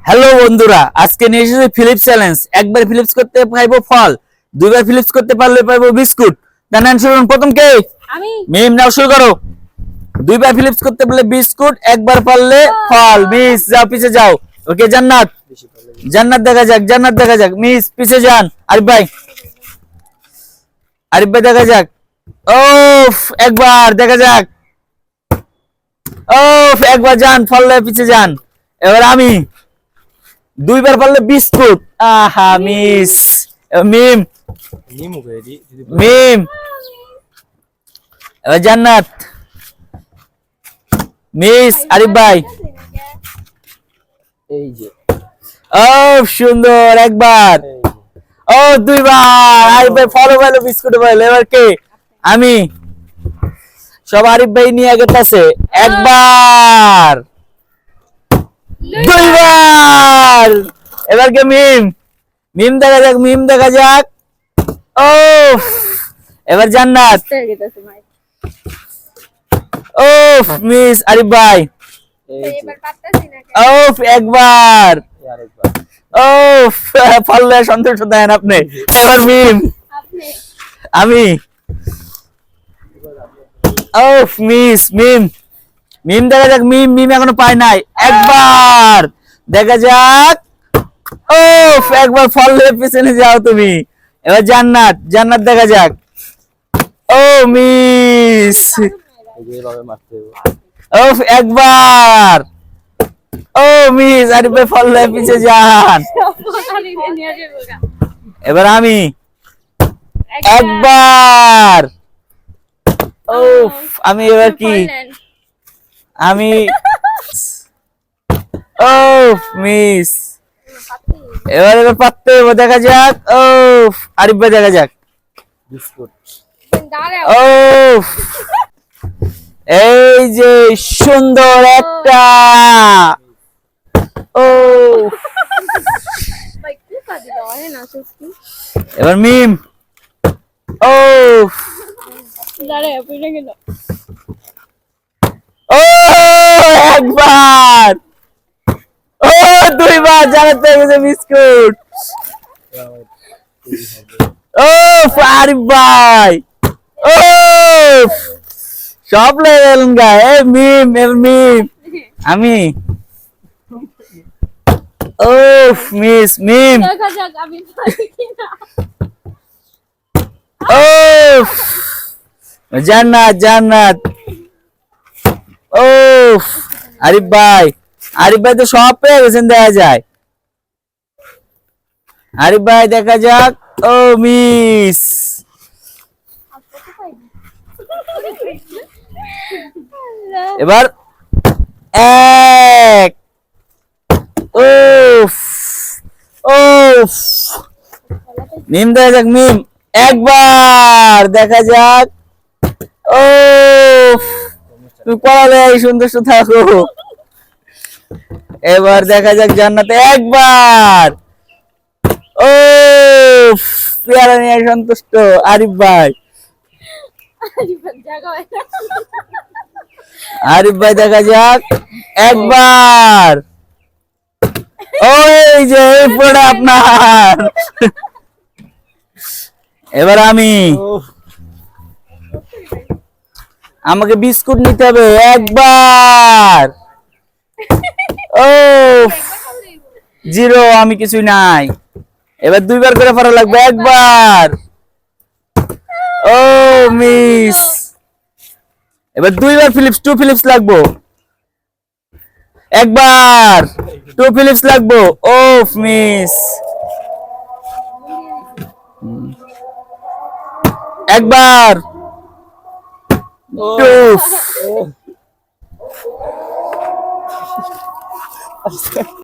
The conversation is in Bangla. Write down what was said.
হ্যালো বন্ধুরা, আজকে নিয়ে এসেছি ফিলিপস চ্যালেঞ্জ। একবার ফিলিপস করতে পাইবো ফল, দুইবার ফিলিপস করতে পারলে পাইবো বিস্কুট। জানেন, শুনুন, প্রথম কে? আমি। মিম, নাও শুরু করো। দুইবার ফিলিপস করতে পারলে বিস্কুট, একবার পারলে ফল। মিস, যাও পিছে যাও। ওকে, জান্নাত। জান্নাত দেখা যাক, জান্নাত দেখা যাক। মিস পিছে যান। আরিফ ভাই, আরিফ ভাই দেখা যাক। ওফ, একবার দেখা যাক। ওফ, একবার যান, ফললে পিছে যান। এবার আমি দুইবার পারলে বিস্কুট। আহা, মিস। মিম, মিম। এবার জান্নাত। মিস, আরিফ ভাই। এই যে ও সুন্দর, একবার। ও দুইবার। আরিফ ভাই ফলো পাইলো, বিস্কুট পাইলো। এবার কে? আমি। সব আরিফ ভাই নিয়ে গেছে। একবার, দুইবার। এবার কে? মিম। মিম দেখা যাক, মিম দেখা যাক। ও, এবার জান্নাত। ও মিস, আরিফ ভাই। ও একবার। ও ফলে সন্তুষ্ট দেন আপনি। এবার মিম। আমি। ও মিস, মিম। মিম দেখা যাক, মিম। মিম এখনো পায় নাই। একবার দেখা যাক। ও একবার ফলে পিছনে যাও তুমি। এবার জান্নাত। জান্নাত দেখা যাক। ও মিস। এইভাবে মারতে হবে। ও একবার। ও মিস, আরিফ ভাই ফলে পিছে যান। এবার আমি। একবার। ও আমি এবার কি? আমি। ও মিস। এবার এবার পাততে হবে, দেখা যাক। ও আরিফ ভাই দেখা যাক। বিস্কুট। ও এই যে সুন্দর একটা। ও এবার মিম। ও ও একবার। ও দুইবার। জানাতে গেছে বিস্কুট। ও আরিফ ভাই। ও সব লেভেল গায়ে। মিম, এবার মিম। আমি। ও মিস, মিম। ও জান্নাত, জান্নাত। ও আরিফ ভাই। আরিফ ভাই তো সব পেয়ে গেছেন, দেখা যায়। আরিফ ভাই দেখা যাক। ও মিস। এবার এক। উফ, উফ। মিম দেখা যাক, মিম। একবার দেখা যাক। ও তুমি পড়ালে সুন্দর থাকো। এবার দেখা যাক জান্নাতে। একবার। ও পেয়ারা নিয়ে সন্তুষ্ট আরিফ ভাই। আরিফ ভাই দেখা যাক। একবার। ওই যে এই পড়ে আপনার। এবার আমি। আমাকে বিস্কুট নিতে হবে। একবার। ও জিরো, আমি কিছুই নাই। এবার দুইবার করে পারা লাগবে। একবার। ও মিস। এবার দুইবার ফিলিপস, টু ফিলিপস লাগবো। একবার। টু ফিলিপস লাগবো। ও মিস। একবার। টু।